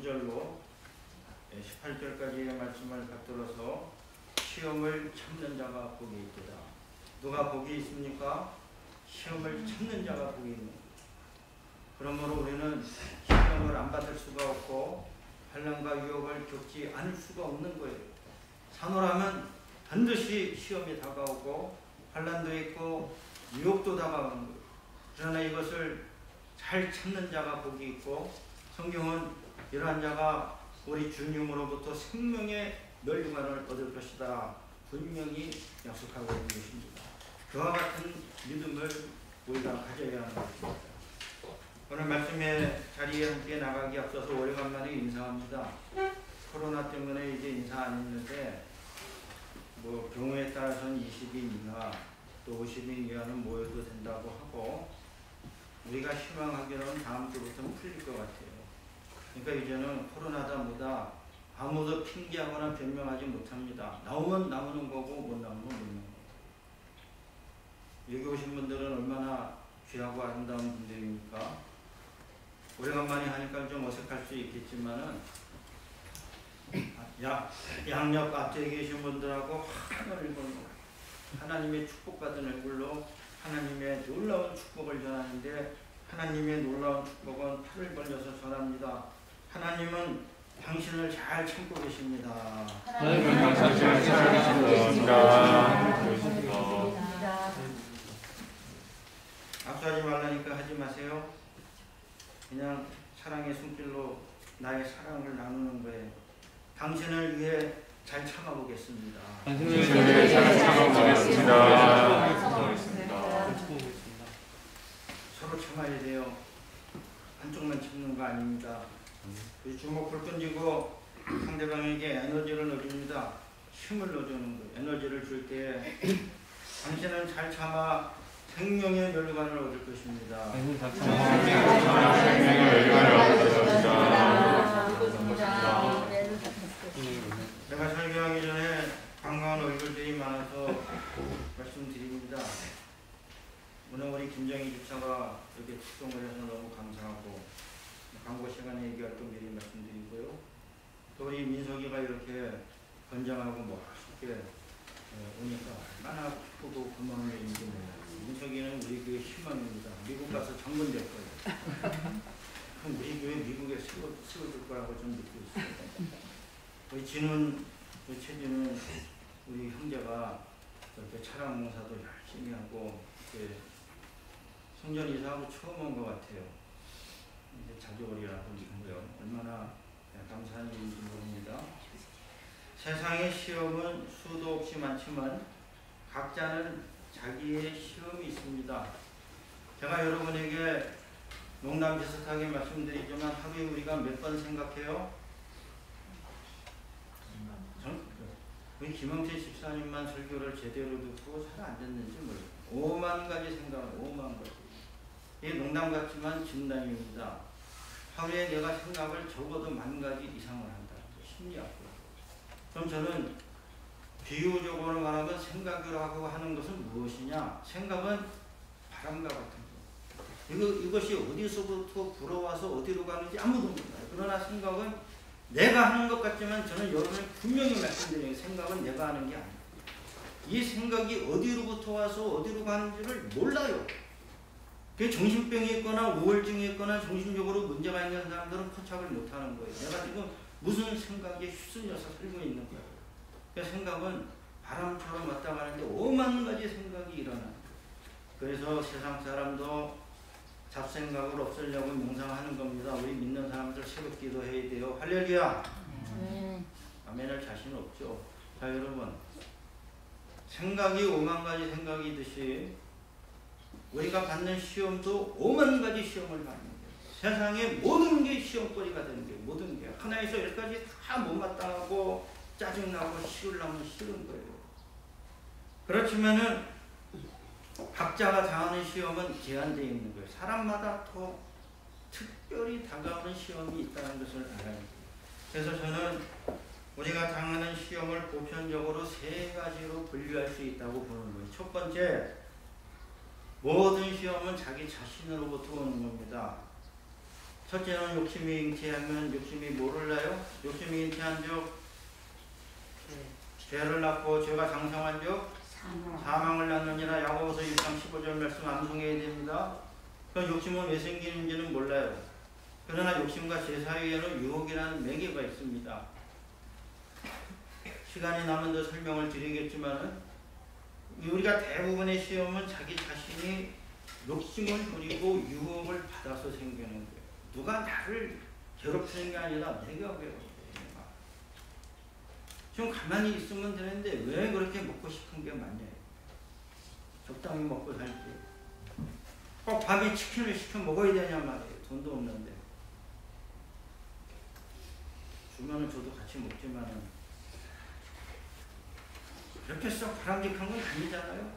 9절로 18절까지의 말씀을 받들어서 시험을 참는 자가 복이 있도다. 누가 복이 있습니까? 시험을 참는 자가 복이 있는 거예요. 그러므로 우리는 시험을 안 받을 수가 없고 환난과 유혹을 겪지 않을 수가 없는 거예요. 산호라면 반드시 시험이 다가오고 환난도 있고 유혹도 다가오는 거예요. 그러나 이것을 잘 참는 자가 복이 있고 성경은 이러한 자가 우리 주님으로부터 생명의 멸류관을 얻을 것이다 분명히 약속하고 있는 것입니다. 그와 같은 믿음을 우리가 가져야 하는 것입니다. 오늘 말씀의 자리에 함께 나가기 앞서서 오래간만에 인사합니다. 코로나 때문에 이제 인사 안 했는데 뭐 경우에 따라서는 20인 이하 또 50인 이하는 모여도 된다고 하고 우리가 희망하기로는 다음 주부터는 풀릴 것 같아요. 그러니까 이제는 코로나다 뭐다 아무도 핑계하거나 변명하지 못합니다. 나오면 나오는 거고 못 나오면 못 나오는 거고. 여기 오신 분들은 얼마나 귀하고 아름다운 분들입니까? 오래간만에 하니까 좀 어색할 수 있겠지만은 양옆 앞에 계신 분들하고 하늘을 보고 하나님의 축복받은 얼굴로 하나님의 놀라운 축복을 전하는데 하나님의 놀라운 축복은 팔을 벌려서 전합니다. 하나님은 당신을 잘 참고 계십니다. 하나님은 당신을 잘 참고 계십니다. 악수하지 말라니까 하지 마세요. 그냥 사랑의 손길로 나의 사랑을 나누는 거예요. 당신을 위해 잘 참아보겠습니다. 당신을 위해 잘 참아보겠습니다. 서로 참아야 돼요. 한쪽만 참는 거 아닙니다. 이 주먹을 던지고 상대방에게 에너지를 넣어줍니다. 힘을 넣어주는 거예요. 에너지를 줄 때 당신은 잘 참아 생명의 멸류관을 얻을 것입니다. 제가 설교하기 전에 반가운 얼굴들이 많아서 말씀드립니다. 오늘 우리 김정희 주차가 이렇게 출동을 해서 너무 감사하고 광고 시간에 얘기할 건 미리 말씀드리고요. 또 우리 민석이가 이렇게 건장하고 멋있게 오니까 얼마나 기쁘고 고마운 일인지 몰라요. 민석이는 우리 교회 희망입니다. 미국 가서 장군 될 거예요. 그럼 우리 교회 미국에 세워줄 거라고 좀 믿고 있어요. 우리 진훈, 우리 최진은 우리 형제가 이렇게 차량 공사도 열심히 하고 이렇게 성전 이사하고 처음 온 것 같아요. 이제 자주 오리라고 믿고요. 얼마나 감사한 일인지 모릅니다. 세상의 시험은 수도 없이 많지만 각자는 자기의 시험이 있습니다. 제가 여러분에게 농담 비슷하게 말씀드리지만 하루에 우리가 몇 번 생각해요? 우리 김영태 집사님만 설교를 제대로 듣고 잘 안 듣는지 모르겠어요. 5만 가지 생각을 5만 가지. 이게 농담 같지만 진담입니다. 하루에 내가 생각을 적어도 10,000 가지 이상을 한다. 심리학으로. 그럼 저는 비유적으로 말하면 생각이라고 하는 것은 무엇이냐? 생각은 바람과 같은 거. 이것이 어디서부터 불어와서 어디로 가는지 아무도 몰라요. 그러나 생각은 내가 하는 것 같지만 저는 여러분을 분명히 말씀드려요. 생각은 내가 하는 게 아니에요. 이 생각이 어디로부터 와서 어디로 가는지를 몰라요. 그게 정신병이 있거나 우울증이 있거나 정신적으로 문제가 있는 사람들은 포착을 못하는 거예요. 내가 지금 무슨 생각에 휩쓸려서 살고 있는 거예요. 그러니까 생각은 바람처럼 왔다 가는데 5만 가지 생각이 일어나요. 그래서 세상 사람도 잡생각을 없애려고 명상하는 겁니다. 우리 믿는 사람들 새벽 기도해야 돼요. 할렐루야. 아멘할 자신 없죠. 자 여러분, 생각이 5만 가지 생각이듯이 우리가 받는 시험도 5만 가지 시험을 받는 거예요. 세상에 모든 게 시험거리가 되는 거예요. 모든 게 하나에서 10까지 다 못마땅하고 짜증나고 싫으려면 싫은 거예요. 그렇지만은 각자가 당하는 시험은 제한되어 있는 거예요. 사람마다 또 특별히 다가오는 시험이 있다는 것을 알아야 돼요. 그래서 저는 우리가 당하는 시험을 보편적으로 3가지로 분류할 수 있다고 보는 거예요. 첫 번째, 모든 시험은 자기 자신으로부터 오는 겁니다. 첫째는 욕심이 잉태하면 욕심이 뭐를 낳아요? 욕심이 잉태한 즉 죄를 낳고 죄가 장성한 즉 사망을 낳느니라. 야고보서 1장 15절 말씀 암송해야 됩니다. 그 욕심은 왜 생기는지는 몰라요. 그러나 욕심과 죄 사이에는 유혹이라는 매개가 있습니다. 시간이 나면 더 설명을 드리겠지만은 우리가 대부분의 시험은 자기 자신이 욕심을 부리고 유혹을 받아서 생기는 거예요. 누가 나를 괴롭히는 게 아니라 내가 괴롭혀요. 좀 가만히 있으면 되는데 왜 그렇게 먹고 싶은 게 많냐. 적당히 먹고 살지. 꼭 밤에 치킨을 시켜 먹어야 되냐 말이에요. 돈도 없는데. 주면은 저도 같이 먹지만은 그렇게 썩 바람직한 건 아니잖아요.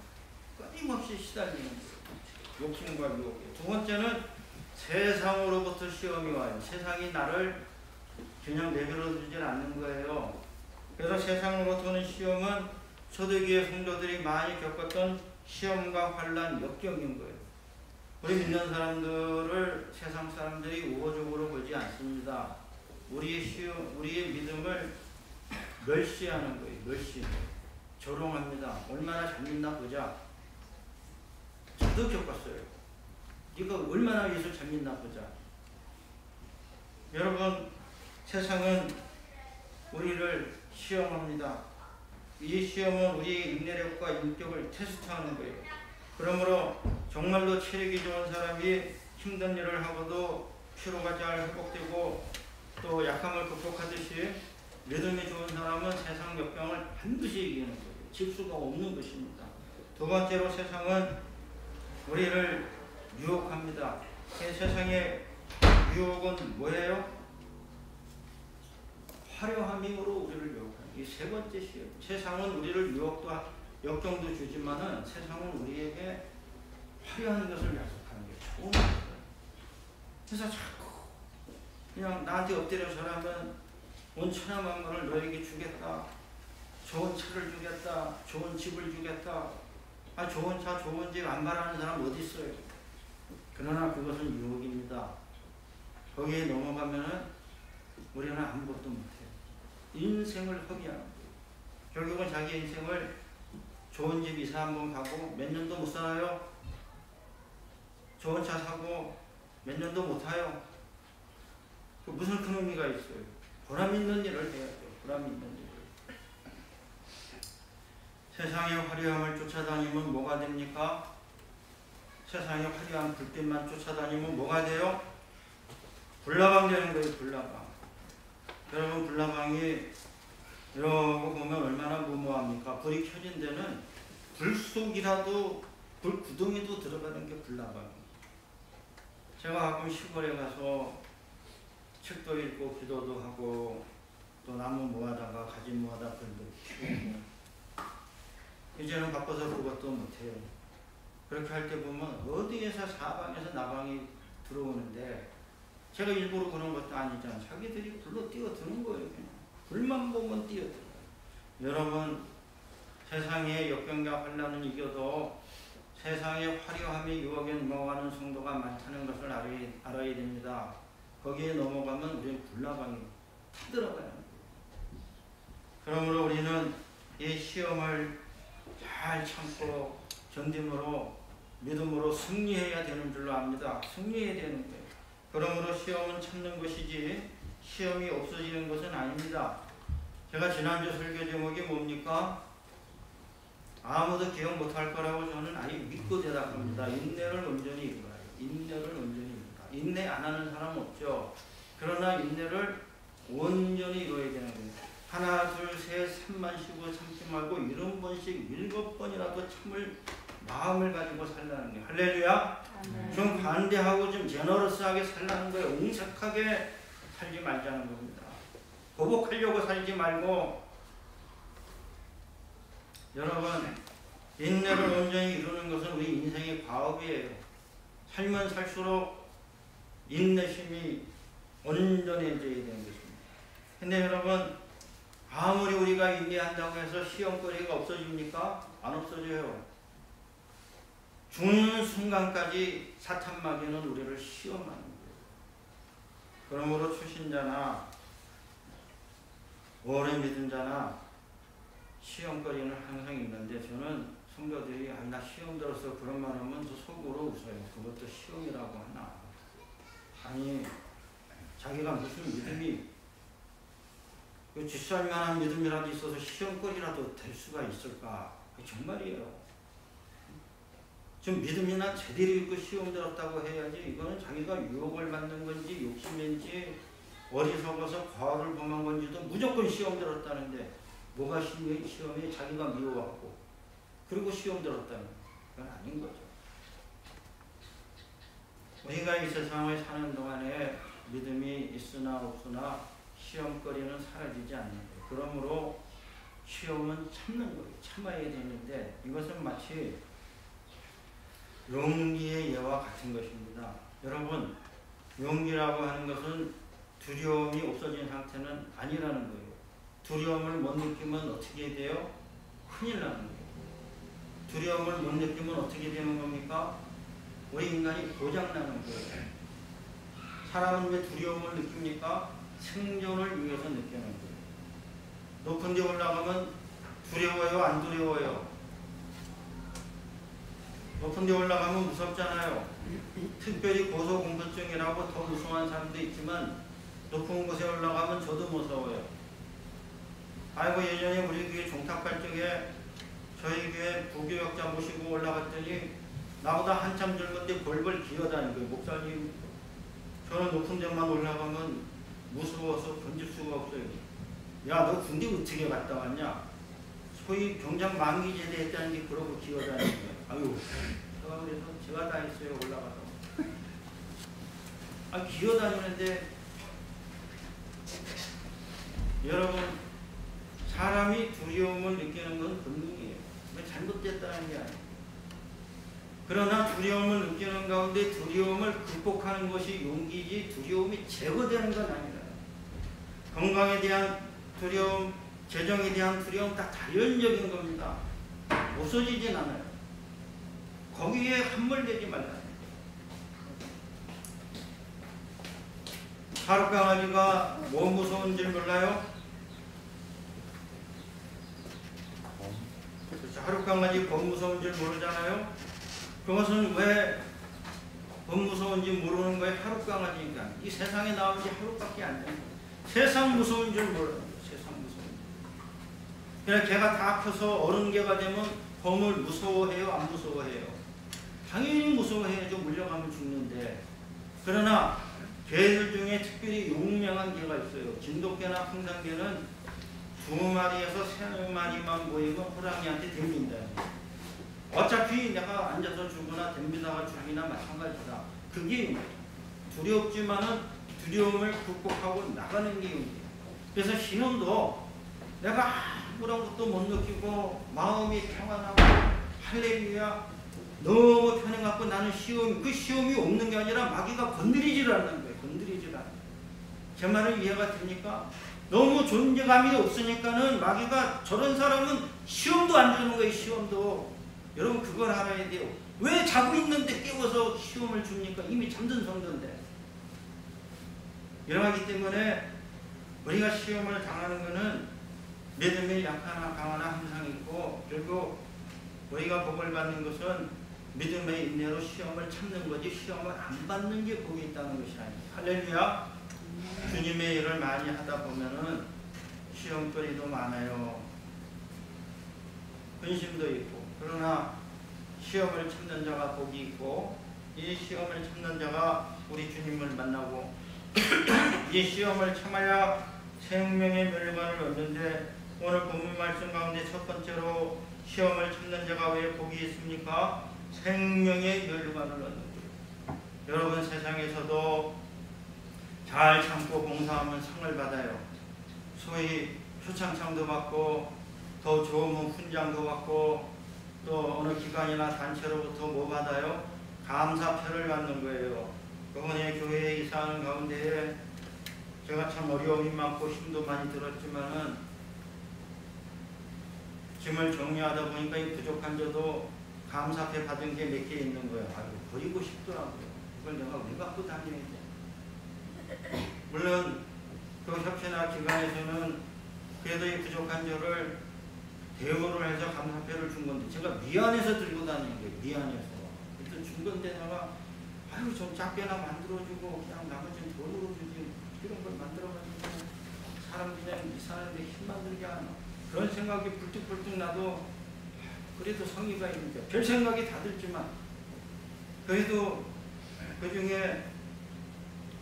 끊임없이 시달리는 거예요. 욕심과 유혹이에요. 두 번째는 세상으로부터 시험이 와요. 세상이 나를 그냥 내버려 두질 않는 거예요. 그래서 세상으로부터 오는 시험은 초대교회 성도들이 많이 겪었던 시험과 환난, 역경인 거예요. 우리 믿는 사람들을 세상 사람들이 우호적으로 보지 않습니다. 우리의 믿음을 멸시하는 거예요. 멸시. 조롱합니다. 얼마나 잘 믿나 보자. 저도 겪었어요. 네가 얼마나 예수 잘 믿나 보자. 여러분, 세상은 우리를 시험합니다. 이 시험은 우리의 인내력과 인격을 테스트하는 거예요. 그러므로 정말로 체력이 좋은 사람이 힘든 일을 하고도 피로가 잘 회복되고 또 약함을 극복하듯이 믿음이 좋은 사람은 세상 역병을 반드시 이기는 거예요. 질 수가 없는 것입니다. 두 번째로 세상은 우리를 유혹합니다. 세상의 유혹은 뭐예요? 화려함으로 우리를 유혹하는 이 세 번째 시험. 세상은 우리를 유혹도 역경도 주지만은 세상은 우리에게 화려한 것을 약속하는 게 좋은 거예요. 그래서 자꾸 그냥 나한테 엎드려 절하면 온 천하 만물을 너에게 주겠다. 좋은 차를 주겠다. 좋은 집을 주겠다. 좋은 차, 좋은 집 안 바라는 사람 어디 있어요? 그러나 그것은 유혹입니다. 거기에 넘어가면은 우리는 아무것도 못해요. 인생을 허비하는 거예요. 결국은 자기 인생을 좋은 집 이사 한번 가고 몇 년도 못 살아요. 좋은 차 사고 몇 년도 못 타요. 그 무슨 큰 의미가 있어요? 보람 있는 일을 해야죠. 보람 있는 일을. 세상의 화려함을 쫓아다니면 뭐가 됩니까? 세상의 화려한 불빛만 쫓아다니면 뭐가 돼요? 불나방 되는 거예요. 불나방. 여러분, 불나방이 이러고 보면 얼마나 무모합니까? 불이 켜진 데는 불 속이라도 불 구덩이도 들어가는 게 불나방이에요. 제가 가끔 시골에 가서 책도 읽고 기도도 하고 또 나무 모아다가 가지 모아다 불도 피우고 이제는 바빠서 그것도 못해요. 그렇게 할 때 보면 어디에서 사방에서 나방이 들어오는데 제가 일부러 그런 것도 아니잖아요. 자기들이 불로 뛰어드는 거예요. 그냥. 불만 보면 뛰어들어요. 여러분, 세상의 역경과 환난은 이겨도 세상의 화려함의 유혹에 넘어가는 성도가 많다는 것을 알아야 됩니다. 거기에 넘어가면 우리는 불나방이 타들어가요. 그러므로 우리는 이 시험을 잘 참고 견딤으로 믿음으로 승리해야 되는 줄로 압니다. 승리해야 되는 거예요. 그러므로 시험은 참는 것이지 시험이 없어지는 것은 아닙니다. 제가 지난주 설교 제목이 뭡니까? 아무도 기억 못할 거라고 저는 아예 믿고 대답합니다. 인내를 온전히 이루어요. 인내를 온전히 이루다. 인내 안 하는 사람 없죠. 그러나 인내를 온전히 이루어야 되는 거예요. 하나, 둘, 셋, 3만 쉬고 참지 말고 70번씩 7번이라도 참을 마음을 가지고 살라는 거예요. 할렐루야. 좀 관대하고 좀 제너러스하게 살라는 거예요. 옹색하게 살지 말자는 겁니다. 보복하려고 살지 말고 여러분, 인내를 온전히 이루는 것은 우리 인생의 과업이에요. 살면 살수록 인내심이 온전해져야 되는 것입니다. 근데 여러분, 아무리 우리가 인내한다고 해서 시험거리가 없어집니까? 안 없어져요. 죽는 순간까지 사탄 마귀는 우리를 시험하는 거예요. 그러므로 초신자나 오래 믿은 자나 시험거리는 항상 있는데, 저는 성도들이 나 시험 들어서 그런 말 하면 저 속으로 웃어요. 그것도 시험이라고 하나. 아니, 자기가 무슨 믿음이 쥐쌀 만한 믿음이라도 있어서 시험거리라도 될 수가 있을까? 정말이에요. 좀 믿음이나 제대로 있고 시험 들었다고 해야지, 이거는 자기가 유혹을 받는 건지 욕심인지 어리석어서 과를 범한 건지도 무조건 시험 들었다는데, 뭐가 시험이 자기가 미워하고 그리고 시험 들었다는 건 아닌 거죠. 우리가 이 세상을 사는 동안에 믿음이 있으나 없으나 시험거리는 사라지지 않는 거예요. 그러므로 시험은 참는 거예요. 참아야 되는데, 이것은 마치 용기의 예와 같은 것입니다. 여러분, 용기라고 하는 것은 두려움이 없어진 상태는 아니라는 거예요. 두려움을 못 느끼면 어떻게 돼요? 큰일 나는 거예요. 두려움을 못 느끼면 어떻게 되는 겁니까? 우리 인간이 고장나는 거예요. 사람은 왜 두려움을 느낍니까? 생존을 위해서 느끼는 거예요. 높은 데 올라가면 두려워요? 안 두려워요? 높은 데 올라가면 무섭잖아요. 특별히 고소공포증이라고 더 무서워하는 사람도 있지만, 높은 곳에 올라가면 저도 무서워요. 아이고, 예전에 우리 교회 종탁할 적에 저희 교회 부교역자 모시고 올라갔더니 나보다 한참 젊은데 벌벌 기어다니는 거예요. 목사님, 저는 높은 데만 올라가면 무서워서 건질 수가 없어요. 야, 너 군대 어떻게 갔다 왔냐? 소위 병장 만기제대 했다는 게 그러고 기어다니는 거예요. 아유, 제가 그래서 제가 다 했어요. 올라가서. 기어다니는데, 여러분, 사람이 두려움을 느끼는 건 본능이에요. 잘못됐다는 게 아니에요. 그러나 두려움을 느끼는 가운데 두려움을 극복하는 것이 용기지, 두려움이 제거되는 건 아니라, 건강에 대한 두려움, 재정에 대한 두려움 다 자연적인 겁니다. 없어지진 않아요. 거기에 함몰되지 말라. 하룻강아지가 뭐 무서운 줄 몰라요? 하룻강아지 법 무서운 줄 모르잖아요? 그것은 왜 법 무서운지 모르는 거예요? 하룻강아지니까. 이 세상에 나온 지 하루밖에 안 돼요. 세상 무서운 줄 몰라요. 세상 무서운 줄. 그래서 개가 다 커서 어른 개가 되면 범을 무서워해요? 안 무서워해요? 당연히 무서워해야죠. 물려가면 죽는데. 그러나 개들 중에 특별히 용맹한 개가 있어요. 진돗개나 풍산개는 2마리에서 3마리만 모이면 호랑이한테 덤빈다. 어차피 내가 앉아서 죽거나 덤비다가 죽이나 마찬가지다. 그게 용기예요. 두렵지만은 두려움을 극복하고 나가는 게 용기예요. 그래서 신혼도 내가 아무런 것도 못 느끼고 마음이 평안하고 할렐루야 너무 편해갖고 나는 그 시험이 없는 게 아니라 마귀가 건드리질 않는 거예요. 건드리질 않는 거예요. 제 말을 이해가 됩니까? 너무 존재감이 없으니까는 마귀가 저런 사람은 시험도 안 주는 거예요. 시험도. 여러분 그걸 알아야 돼요. 왜 자고 있는데 깨워서 시험을 줍니까? 이미 잠든 성도인데. 이러하기 때문에 우리가 시험을 당하는 것은 믿음이 약하나 강하나 항상 있고, 결국 우리가 복을 받는 것은 믿음의 인내로 시험을 참는 거지, 시험을 안 받는 게 복이 있다는 것이 아니에요. 할렐루야. 주님의 일을 많이 하다 보면은 시험거리도 많아요. 근심도 있고. 그러나 시험을 참는 자가 복이 있고, 이 시험을 참는 자가 우리 주님을 만나고 이 시험을 참아야 생명의 멸관을 얻는데, 오늘 본문 말씀 가운데 첫 번째로 시험을 참는 자가 왜 복이 있습니까? 생명의 멸관을 얻는 거예요. 여러분 세상에서도 잘 참고 봉사하면 상을 받아요. 소위 표창장도 받고 더 좋으면 훈장도 받고 또 어느 기관이나 단체로부터 뭐 받아요? 감사표를 받는 거예요. 이번에 교회에 이사하는 가운데 제가 참 어려움이 많고 힘도 많이 들었지만은 짐을 정리하다 보니까 이 부족한 저도 감사표 받은 게 몇 개 있는 거예요. 아이고 버리고 싶더라고요. 이걸 내가 왜 갖고 다녀야 돼? 물론 그 협회나 기관에서는 그래도 이 부족한 저를 대우를 해서 감사표를 준 건데 제가 미안해서 들고 다니는 거예요. 미안해서. 그래서 준 건데 내가 아유 좀 작게나 만들어주고 그냥 나머지는 돈으로 주지 이런 걸 만들어가지고 사람 그냥 이사하는데 힘 만들게 하나 그런 생각이 불뚝불뚝 나도 그래도 성의가 있는데 별 생각이 다 들지만 그래도 그 중에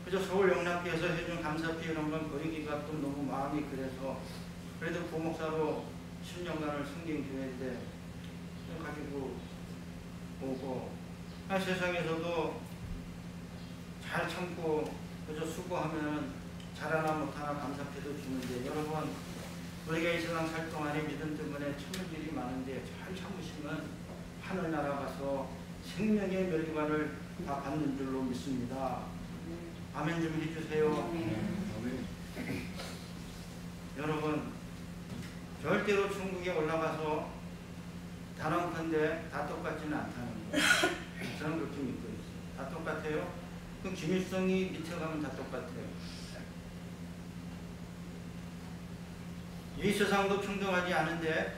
그저 서울 영락교에서 해준 감사표 이런 건 버리기가 또 너무 마음이 그래서 그래도 부목사로 10년간을 섬긴 교회인데 가지고 오고 세상에서도 잘 참고 그저 수고하면 잘하나 못하나 감사표도 주는데 여러분 우리가 이 세상 살 동안에 믿음 때문에 참을 일이 많은데 잘 참으시면 하늘나라 가서 생명의 멸관을 다 받는 줄로 믿습니다. 아멘 좀 해주세요. 여러분 절대로 천국에 올라가서 단언컨대 다 똑같지는 않다는 거예요. 저는 그렇게 믿고 있어요. 다 똑같아요? 그럼 김일성이 밑에 가면 다 똑같아요. 이 세상도 평등하지 않은데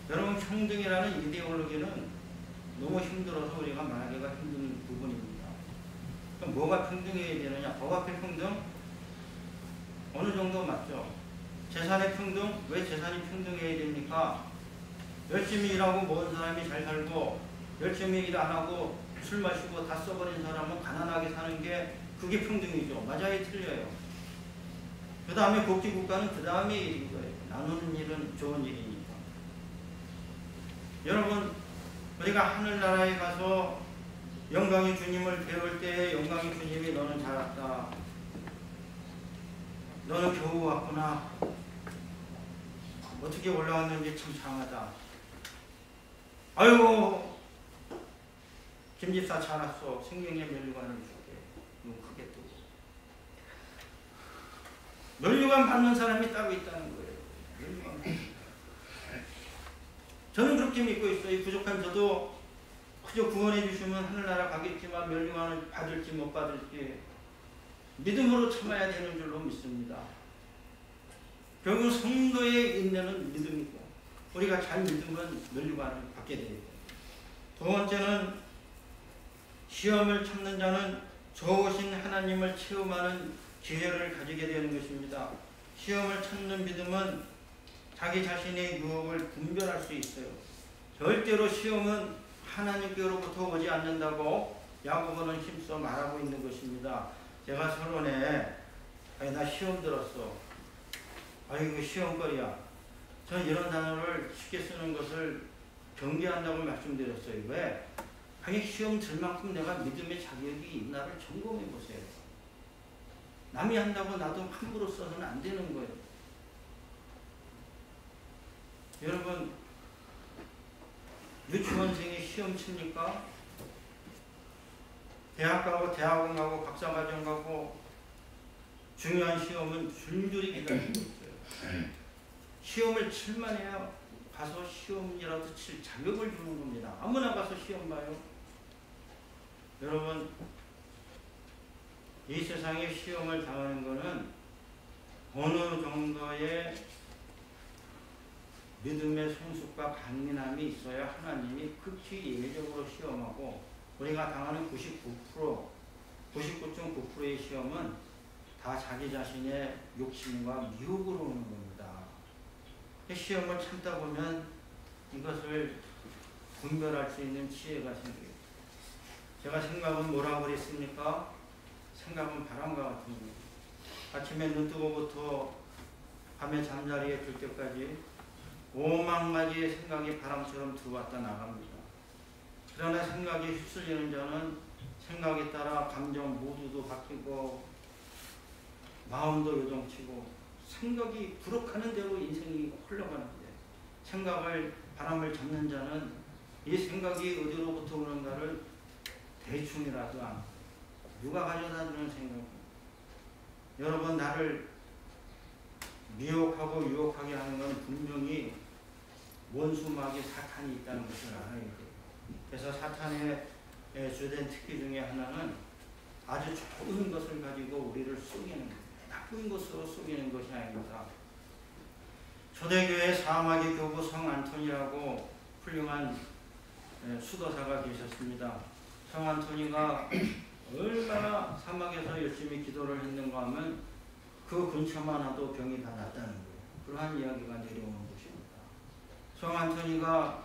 여러분 평등이라는 이데올로기는 너무 힘들어서 우리가 말하기가 힘든 부분입니다. 그럼 뭐가 평등해야 되느냐? 법 앞에 평등? 어느 정도 맞죠? 재산의 평등? 왜 재산이 평등해야 됩니까? 열심히 일하고 모은 사람이 잘 살고 열심히 일 안 하고 술 마시고 다 써버린 사람은 가난하게 사는 게 그게 평등이죠. 맞아요? 틀려요? 그 다음에 복지국가는 그 다음에 일인 거예요. 나누는 일은 좋은 일이니까. 여러분 우리가 하늘나라에 가서 영광의 주님을 배울 때 영광의 주님이 너는 잘 왔다. 너는 겨우 왔구나. 어떻게 올라왔는지 참 장하다. 아이고 김집사 잘 왔어. 생명의 면류관을 줄게. 눈 크게 뜨고. 면류관 받는 사람이 따로 있다는 거예요. 저는 그렇게 믿고 있어요. 부족한 저도 그저 구원해 주시면 하늘나라 가겠지만 면류관을 받을지 못 받을지 믿음으로 참아야 되는 줄로 믿습니다. 결국 성도의 인내는 믿음이고 우리가 잘 믿으면 면류관을 받게 돼요. 두 번째는 시험을 참는 자는 좋으신 하나님을 체험하는 기회를 가지게 되는 것입니다. 시험을 참는 믿음은 자기 자신의 유혹을 분별할 수 있어요. 절대로 시험은 하나님께로부터 오지 않는다고 야고보는 힘써 말하고 있는 것입니다. 제가 서론에 나 시험 들었어. 아이고 시험거리야. 저는 이런 단어를 쉽게 쓰는 것을 경계한다고 말씀드렸어요. 왜? 아니 시험 들 만큼 내가 믿음의 자격이 있나를 점검해 보세요. 남이 한다고 나도 함부로 써서는 안 되는 거예요. 여러분 유치원생이 시험 칩니까? 대학 가고 대학원 가고 박사과정 가고 중요한 시험은 줄줄이 기다리고 있어요. 시험을 칠만 해야 가서 시험이라도 칠 자격을 주는 겁니다. 아무나 가서 시험 봐요. 여러분 이 세상에 시험을 당하는 것은 어느 정도의 믿음의 성숙과 강인함이 있어야 하나님이 극히 예외적으로 시험하고 우리가 당하는 99.9%의 시험은 다 자기 자신의 욕심과 미혹으로 오는 겁니다. 시험을 참다 보면 이것을 분별할 수 있는 지혜가 생겨요. 제가 생각은 뭐라고 그랬습니까? 생각은 바람과 같은 겁니다. 아침에 눈 뜨고부터 밤에 잠자리에 들 때까지 5만 가지의 생각이 바람처럼 들어왔다 나갑니다. 그러나 생각이 휩쓸리는 자는 생각에 따라 감정 모두도 바뀌고 마음도 요동치고 생각이 부룩하는 대로 인생이 흘러가는데 생각을 바람을 잡는 자는 이 생각이 어디로부터 오는가를 대충이라도 안 누가 가져다 주는 생각입니다. 여러분 나를 미혹하고 유혹하게 하는 건 분명히 원수마귀 사탄이 있다는 것을 알아야 돼요. 그래서 사탄의 주된 특기 중에 하나는 아주 아주 좋은 것을 가지고 우리를 속이는 거예요. 나쁜 것으로 속이는 것이 아닙니다. 초대교회 사마귀 교부 성 안토니라고 훌륭한 수도사가 계셨습니다. 성 안토니가 얼마나 사막에서 열심히 기도를 했는가 하면 그 근처만 와도 병이 다 낫다는 거예요. 그러한 이야기가 내려오는 것입니다. 성 안토니가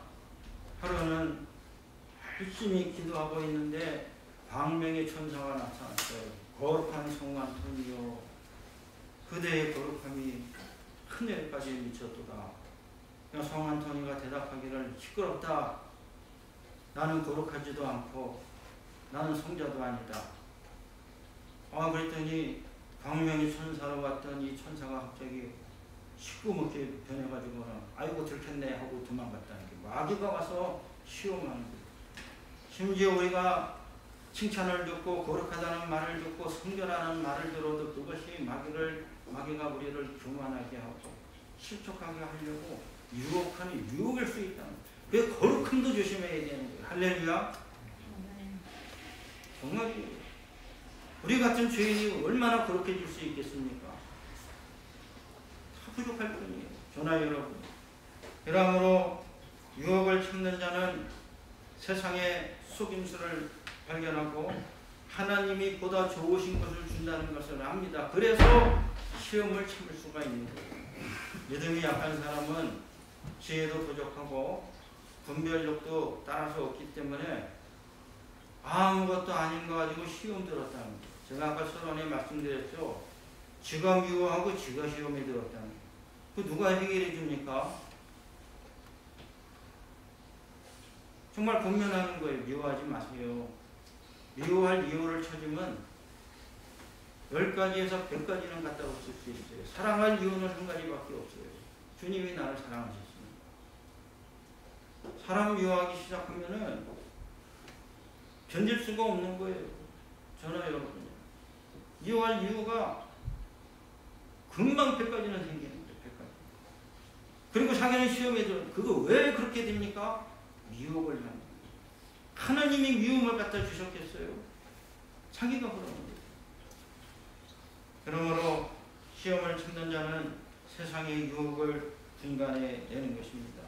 하루는 열심히 기도하고 있는데 광명의 천사가 나타났어요. 거룩한 성 안토니요, 그대의 거룩함이 하늘까지 미쳤도다. 성 안토니가 대답하기를, 시끄럽다. 나는 거룩하지도 않고 나는 성자도 아니다. 그랬더니 광명의 천사로 왔던 이 천사가 갑자기 시꺼멓게 변해가지고는 아이고 들켰네 하고 도망갔다는 게, 마귀가 와서 시험하는 거예요. 심지어 우리가 칭찬을 듣고 거룩하다는 말을 듣고 성결하는 말을 들어도 그것이 마귀가 우리를 교만하게 하고 실족하게 하려고 유혹하는 유혹일 수 있다는 거예요. 그 거룩함도 조심해야 되는 거예요. 할렐루야. 정말이에요. 우리 같은 죄인이 얼마나 거룩해질 수 있겠습니까? 다 부족할 뿐이에요. 저나 여러분. 그러므로 유혹을 참는 자는 세상의 속임수를 발견하고 하나님이 보다 좋으신 것을 준다는 것을 압니다. 그래서 시험을 참을 수가 있는 거예요. 믿음이 약한 사람은 지혜도 부족하고 분별력도 따라서 없기 때문에 아무것도 아닌 거 가지고 시험 들었다는 거예요. 제가 아까 서론에 말씀드렸죠. 지가 미워하고 지가 시험에 들었다는 거예요. 그 누가 해결해 줍니까? 정말 권면하는 거예요. 미워하지 마세요. 미워할 이유를 찾으면 10가지에서 100가지는 갖다 붙일 수 있어요. 사랑할 이유는 한 가지밖에 없어요. 주님이 나를 사랑하셨습니다. 사람 미워하기 시작하면은 견딜 수가 없는 거예요. 저나 여러분요. 미워할 이유가 금방 100가지는 생기는 거예요. 100가지. 그리고 자기는 시험에 들어. 그거 왜 그렇게 됩니까? 미혹을 하는 거예요. 하나님이 미움을 갖다 주셨겠어요? 자기가 그러는 거예요. 그러므로 시험을 참는 자는 세상의 유혹을 분간해 내는 것입니다.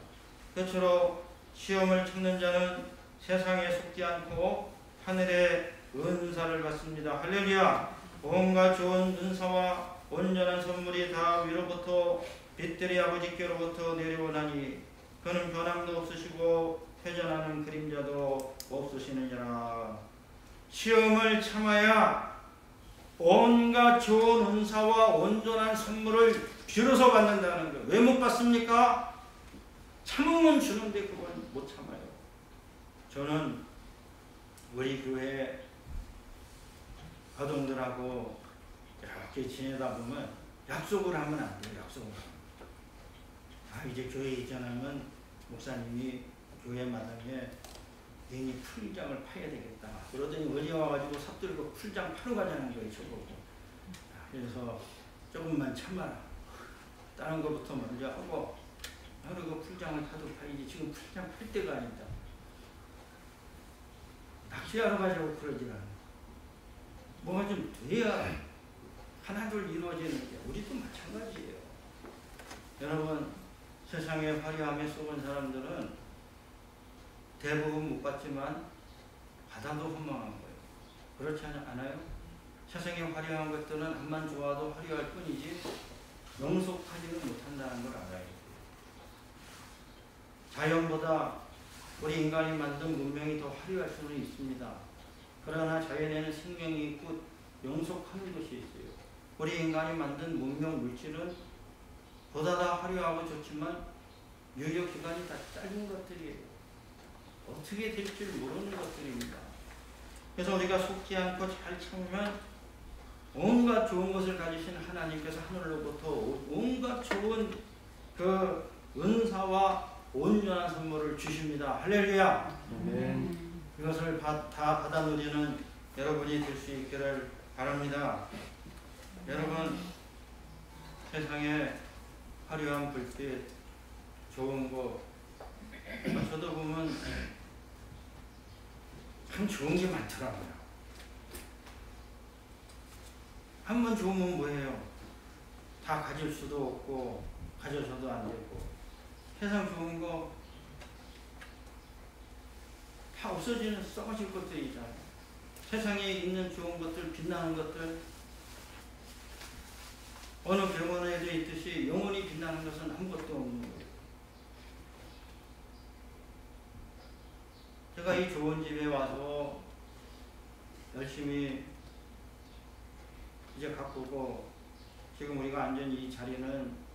끝으로 시험을 참는 자는 세상에 속지 않고 하늘의 은사를 받습니다. 할렐루야. 온갖 좋은 은사와 온전한 선물이 다 위로부터 빛들의 아버지께로부터 내려오나니 그는 변함도 없으시고 회전하는 그림자도 없으시느니라. 시험을 참아야 온갖 좋은 은사와 온전한 선물을 비로소 받는다는 거예요. 왜 못 받습니까? 참으면 주는데 그걸 못 참아요. 저는 우리 교회 아동들하고 이렇게 지내다 보면 약속을 하면 안 돼요. 약속을 하면. 이제 교회 이전하면 목사님이 교회 마당에 괜히 풀장을 파야 되겠다. 그러더니 어디 와가지고 삽들고 풀장 파러 가자는 거예요. 저보고. 그래서 조금만 참아라. 다른 것부터 먼저 하고 그리고 풀장을 파도 파야지. 지금 풀장 팔 때가 아니다. 낚시하러 가자고 그러지 않아. 뭐가 좀 돼야 하나둘 이루어지는 게 우리도 마찬가지예요. 여러분, 세상의 화려함에 속은 사람들은 대부분 못 받지만 받아도 허망한 거예요. 그렇지 않아요? 세상의 화려한 것들은 한만 좋아도 화려할 뿐이지 영속하지는 못한다는 걸 알아야 돼요. 자연보다 우리 인간이 만든 문명이 더 화려할 수는 있습니다. 그러나 자연에는 생명이 있고 영속하는 것이 있어요. 우리 인간이 만든 문명 물질은 보다 다 화려하고 좋지만 유효 기간이 다 짧은 것들이에요. 어떻게 될 줄 모르는 것들입니다. 그래서 우리가 속지 않고 잘 참으면 온갖 좋은 것을 가지신 하나님께서 하늘로부터 온갖 좋은 그 은사와 온전한 선물을 주십니다. 할렐루야. 이것을 다 받아 누리는 여러분이 될 수 있기를 바랍니다. 여러분, 세상에 화려한 불빛, 좋은 거, 저도 보면 참 좋은 게 많더라고요. 한 번 좋으면 뭐해요? 다 가질 수도 없고 가져서도 안 되고 세상 좋은 거 다 없어지는 썩어질 것들이잖아요. 세상에 있는 좋은 것들, 빛나는 것들, 어느 병원에도 있듯이 영원히 빛나는 것은 아무것도 없는 거예요. 제가 이 좋은 집에 와서 열심히 이제 가꾸고, 지금 우리가 앉은 이 자리는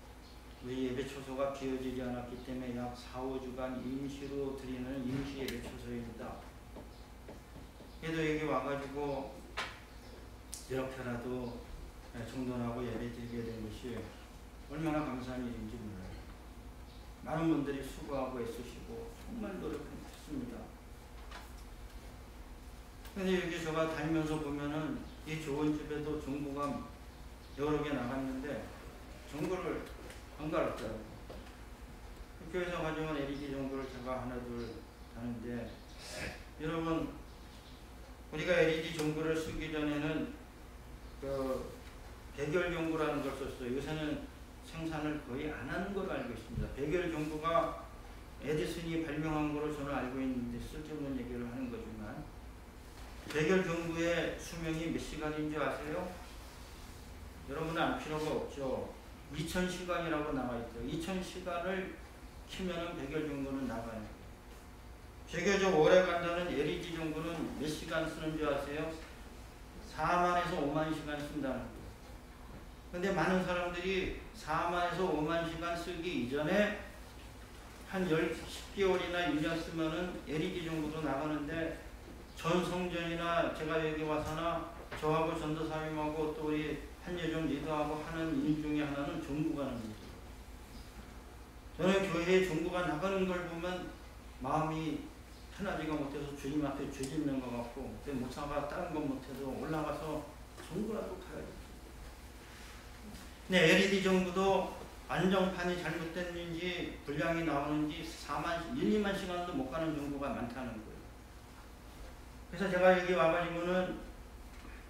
우리 예배 초소가 비워지지 않았기 때문에 약 4, 5주간 임시로 드리는 임시 예배 초소입니다. 그래도 여기 와가지고 이렇게라도 정돈하고 예배 드리게 된 것이 얼마나 감사한 일인지 몰라요. 많은 분들이 수고하고 애쓰시고 정말 노력했습니다. 근데 여기 제가 다니면서 보면은 이 좋은 집에도 종부가 여러 개 나갔는데 종부를 안 갈았더라고요. 교회에서 가져온 LED 종부를 제가 하나 둘 하는데, 여러분 우리가 LED 종부를 쓰기 전에는 그 백열 종부라는 걸 썼어요. 요새는 생산을 거의 안 하는 걸로 알고 있습니다. 백열 종부가 에디슨이 발명한 거로 저는 알고 있는데 쓸데없는 얘기를 하는 거지만, 백열 종부의 수명이 몇 시간인 줄 아세요? 여러분은 알 필요가 없죠. 2000시간이라고 나와있어요. 2000시간을 키면은 백열 종부는 나가요. 비교적 오래 간다는 LED 종부는 몇 시간 쓰는 줄 아세요? 4만에서 5만 시간 쓴다는 거예요. 근데 많은 사람들이 4만에서 5만 시간 쓰기 이전에 한 10개월이나 1년 쓰면은 LED 종부도 나가는데, 전성전이나 제가 여기 와서나 저하고 전도사님하고 또 우리 한예종 리더하고 하는 일 중에 하나는 종부가 납니다. 저는 교회에 종부가 나가는 걸 보면 마음이 편하지가 못해서 주님 앞에 죄 짓는 것 같고, 목사가 다른 건 못해도 올라가서 종부라도 가야지. 근데 LED 종부도 안정판이 잘못됐는지 불량이 나오는지 1, 2만 시간도 못 가는 종부가 많다는 거예요. 그래서 제가 여기 와가지고는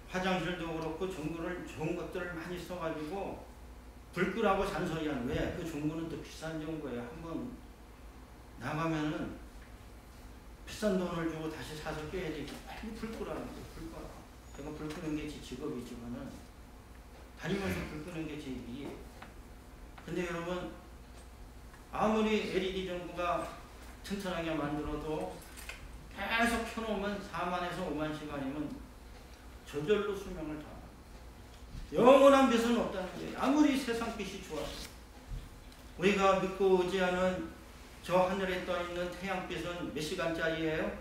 화장실도 그렇고 종부를 좋은 것들을 많이 써가지고 불 끄라고 잔소리하는 거예요. 그 종부는 또 비싼 종부예요. 한번 나가면은 비싼 돈을 주고 다시 사서 껴야 되지. 빨리 불 끄라는 거예요. 불 꺼라. 제가 불 끄는 게 제 직업이지만은 다니면서 불 끄는 게 제 일이에요. 근데 여러분, 아무리 LED 종부가 튼튼하게 만들어도 계속 켜놓으면 4만에서 5만 시간이면 저절로 수명을 다. 영원한 빛은 없다는 거예요. 아무리 세상 빛이 좋아도. 우리가 믿고 의지하는 저 하늘에 떠있는 태양빛은 몇 시간짜리예요?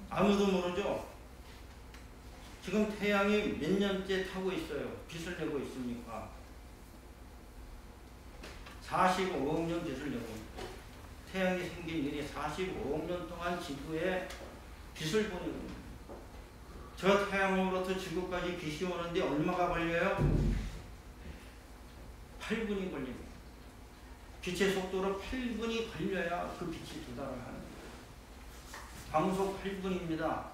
아무도 모르죠? 지금 태양이 몇 년째 타고 있어요? 빛을 내고 있습니까? 45억 년 빛을 내고 있어요. 태양이 생긴 일이 45억 년 동안 지구에 빛을 보내고 있습니다. 저 태양으로부터 지구까지 빛이 오는데 얼마가 걸려요? 8분이 걸립니다. 빛의 속도로 8분이 걸려야 그 빛이 도달을 하는 거예요. 광속 8분입니다.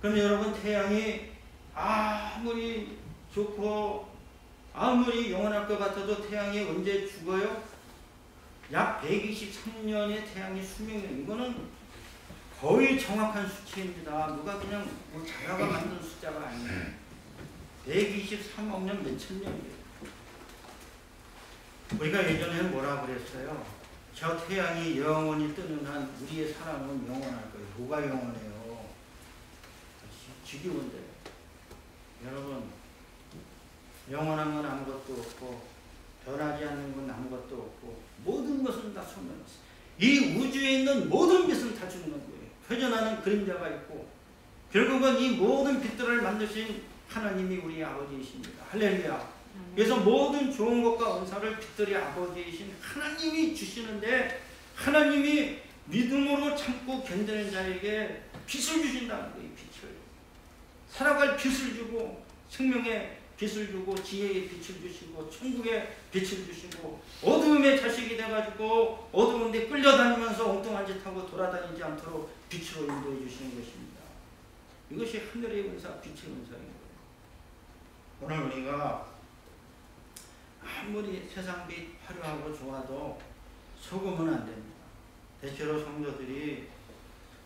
그럼 여러분, 태양이 아무리 좋고 아무리 영원할 것 같아도 태양이 언제 죽어요? 약 123년의 태양이 수명이에요. 이거는 거의 정확한 수치입니다. 누가 그냥 뭐 자가가 만든 숫자가 아니에요. 123억 년 몇천 년이에요. 우리가 예전에는 뭐라 그랬어요? 저 태양이 영원히 뜨는 한 우리의 사랑은 영원할 거예요. 뭐가 영원해요? 지겨운데. 여러분, 영원한 건 아무것도 없고 변하지 않는 건 아무것도 없고 모든 것은 다 소멸했어요. 이 우주에 있는 모든 빛은 다 죽는 거예요. 회전하는 그림자가 있고, 결국은 이 모든 빛들을 만드신 하나님이 우리 아버지이십니다. 할렐루야. 그래서 모든 좋은 것과 은사를 빛들이 아버지이신 하나님이 주시는데, 하나님이 믿음으로 참고 견디는 자에게 빛을 주신다는 거예요. 빛을. 살아갈 빛을 주고, 생명의 빛을 주고, 지혜의 빛을 주시고, 천국의 빛을 주시고, 어두움의 자식이 돼가지고 어두운 데 끌려다니면서 엉뚱한 짓 하고 돌아다니지 않도록 빛으로 인도해 주시는 것입니다. 이것이 하늘의 은사, 빛의 은사인 거예요. 오늘 우리가 아무리 세상 빛 화려하고 좋아도 속으면 안 됩니다. 대체로 성도들이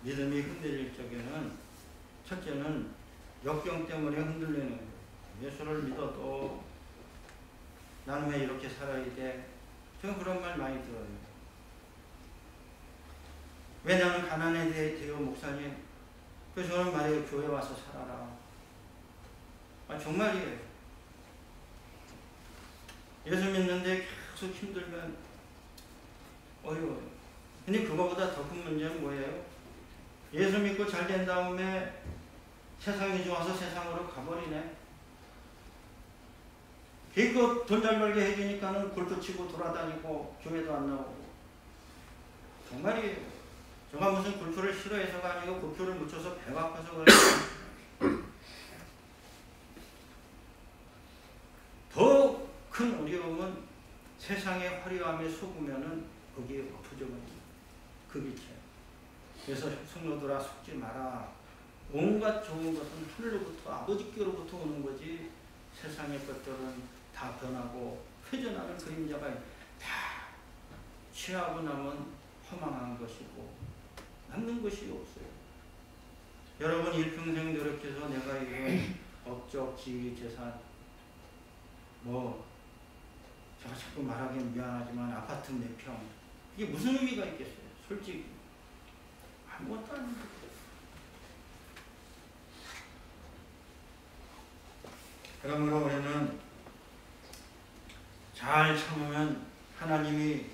믿음이 흔들릴 적에는 첫째는 역경 때문에 흔들리는 거예요. 예수를 믿어도 나는 왜 이렇게 살아야 돼? 저는 그런 말 많이 들어요. 왜 나는 가난에 대해 목사님? 그래서 저는 말해요. 교회 와서 살아라. 정말이에요. 예수 믿는데 계속 힘들면 어려워요. 근데 그거보다 더 큰 문제는 뭐예요? 예수 믿고 잘 된 다음에 세상이 좋아서 세상으로 가버리네. 기껏 돈 잘 벌게 해주니까는 골프 치고 돌아다니고 교회도 안 나오고. 정말이에요. 제가 무슨 골프를 싫어해서가 아니고 골프를 묻혀서 배가 아파서 그래요. 더 큰 어려움은 세상의 화려함에 속으면은 거기에 엎어져버립니다. 그 빛에. 그래서 성도들아 속지 마라. 온갖 좋은 것은 하늘로부터 아버지께로부터 오는 거지 세상의 것들은 다 변하고 회전하는 그림자가 다 취하고 나면 허망한 것이고 남는 것이 없어요. 여러분 일평생 노력해서 내가 이런 업적, 지위, 재산 제가 자꾸 말하기는 미안하지만 아파트 4평 이게 무슨 의미가 있겠어요? 솔직히 아무것도 아닙니다. 그러므로 우리는 잘 참으면 하나님이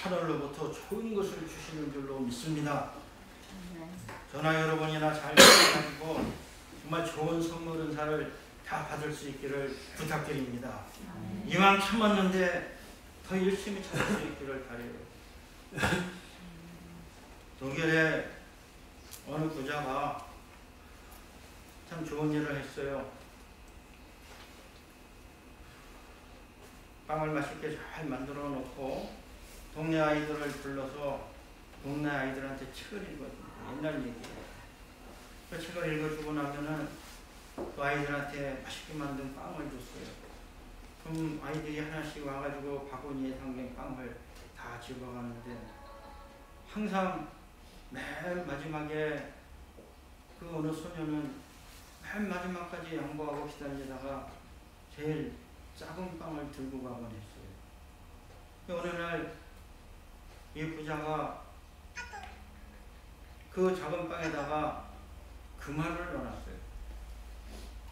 하늘로부터 좋은 것을 주시는 줄로 믿습니다. 저나 여러분이나 잘 참아가지고 정말 좋은 선물 은사를 다 받을 수 있기를 부탁드립니다. 이왕 참았는데 더 열심히 참을 수 있기를 바라요. 독일에 어느 부자가 참 좋은 일을 했어요. 빵을 맛있게 잘 만들어 놓고 동네 아이들을 불러서 동네 아이들한테 책을 읽어줍니다. 옛날 얘기예요. 그 책을 읽어주고 나면은 그 아이들한테 맛있게 만든 빵을 줬어요. 그럼 아이들이 하나씩 와가지고 바구니에 담긴 빵을 다 집어가는데 항상 맨 마지막에 그 어느 소녀는 맨 마지막까지 양보하고 기다리다가 제일 작은 빵을 들고 가곤 했어요. 어느 날 이 부자가 그 작은 빵에다가 금화를 넣어놨어요.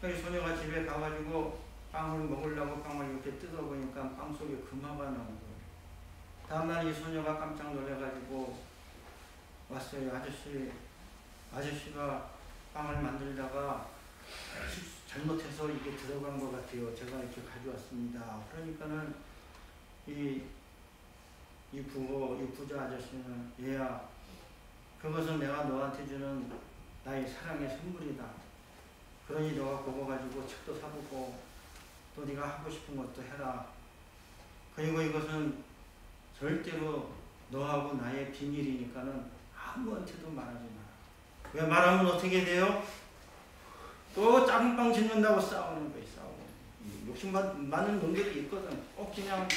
이 소녀가 집에 가가지고 빵을 먹으려고 빵을 이렇게 뜯어보니까 빵 속에 금화가 나온 거예요. 다음날 이 소녀가 깜짝 놀래가지고 왔어요. 아저씨가 빵을 만들다가 잘못해서 이게 들어간 것 같아요. 제가 이렇게 가져왔습니다. 그러니까는 이 부자 아저씨는 얘야, 그것은 내가 너한테 주는 나의 사랑의 선물이다. 그러니 너가 그거 가지고 책도 사보고 또 네가 하고 싶은 것도 해라. 그리고 이것은 절대로 너하고 나의 비밀이니까는 아무한테도 말하지 마라. 왜 말하면 어떻게 돼요? 또 작은 빵 짓는다고 싸우는 거예요. 싸우고. 욕심 많은 놈들이 있거든. 꼭 그냥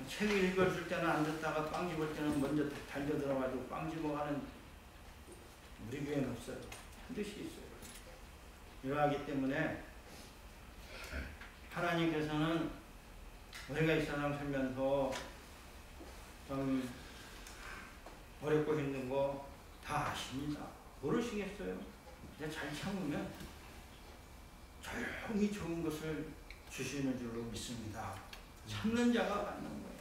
책 읽어줄 때는 앉았다가 빵 집을 때는 먼저 달려 들어가지고 빵 집어가는 우리 교회는 없어요. 반드시 있어요. 이러하기 때문에 하나님께서는 우리가 이 세상 살면서 좀 어렵고 힘든 거 다 아십니다. 모르시겠어요? 근데 잘 참으면 조용히 좋은 것을 주시는 줄로 믿습니다. 참는 자가 받는 거예요.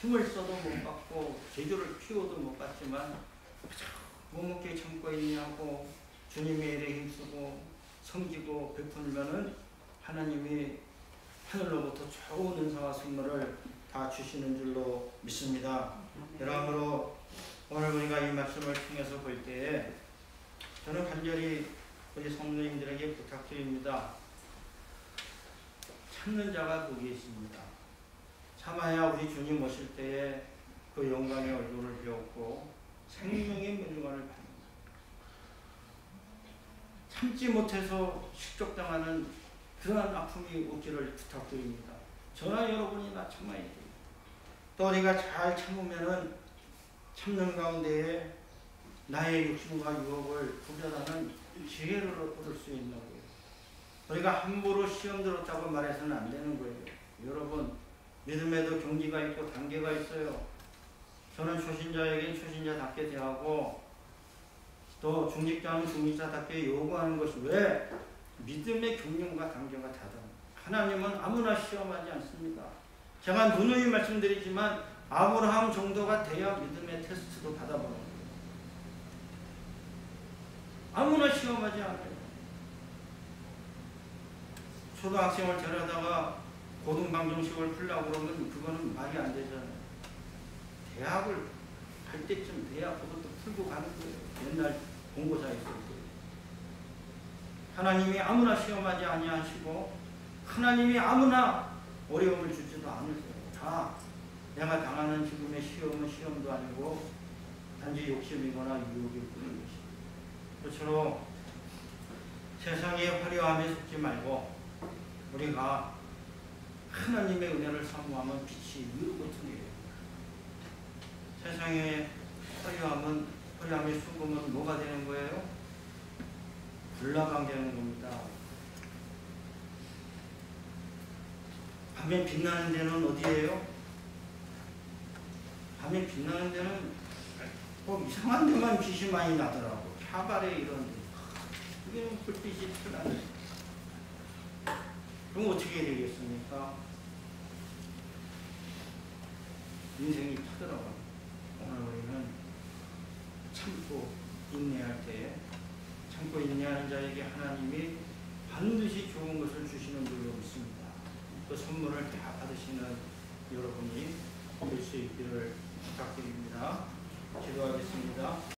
힘을 써도 못 받고 제주를 피워도 못 받지만 묵묵히 참고 있냐고 주님의 일에 힘쓰고 섬기고 베풀면은 하나님이 하늘로부터 좋은 은사와 선물을 다 주시는 줄로 믿습니다. 그러므로 오늘 우리가 이 말씀을 통해서 볼 때에 저는 간절히 우리 성도님들에게 부탁드립니다. 참는 자가 복이 있습니다. 참아야 우리 주님 오실 때에 그 영광의 얼굴을 배웠고 생명의 멸관을 받는다. 참지 못해서 실족당하는 그러한 아픔이 오기를 부탁드립니다. 저나 여러분이나 참아야 돼요. 또 우리가 잘 참으면은 참는 가운데에 나의 욕심과 유혹을 구별하는 지혜를 얻을 수 있는 거예요. 우리가 함부로 시험 들었다고 말해서는 안 되는 거예요. 여러분, 믿음에도 경지가 있고 단계가 있어요. 저는 초신자에겐 초신자답게 대하고 또 중직자는 중직자답게 요구하는 것이 왜? 믿음의 경륜과 단계가 다르다. 하나님은 아무나 시험하지 않습니다. 제가 누누이 말씀드리지만 아브라함 정도가 돼야 믿음의 테스트도 받아보는 거예요. 아무나 시험하지 않아요. 초등학생을 데려다가 고등방정식을 풀려고 그러면 그거는 말이 안 되잖아요. 대학을 갈 때쯤 돼야 그것도 풀고 가는 거예요. 옛날 공고사에 있을 때. 하나님이 아무나 시험하지 아니하시고 하나님이 아무나 어려움을 주지도 않으세요. 다 내가 당하는 지금의 시험은 시험도 아니고 단지 욕심이거나 유혹일 뿐인 것입니다. 그처럼 세상의 화려함에 속지 말고 우리가 하나님의 은혜를 사모하면 빛이 누르고 튕겨요. 세상의 화려함의 수금은 뭐가 되는 거예요? 불나방 되는 겁니다. 밤에 빛나는 데는 어디예요? 밤에 빛나는 데는 꼭 이상한 데만 빛이 많이 나더라고. 캬바레 이런 데. 그게 불빛이 튀어나와요. 그럼 어떻게 되겠습니까? 인생이 타더라고요. 오늘 우리는 참고 인내할 때 참고 인내하는 자에게 하나님이 반드시 좋은 것을 주시는 줄로 믿습니다. 그 선물을 다 받으시는 여러분이 될 수 있기를 부탁드립니다. 기도하겠습니다.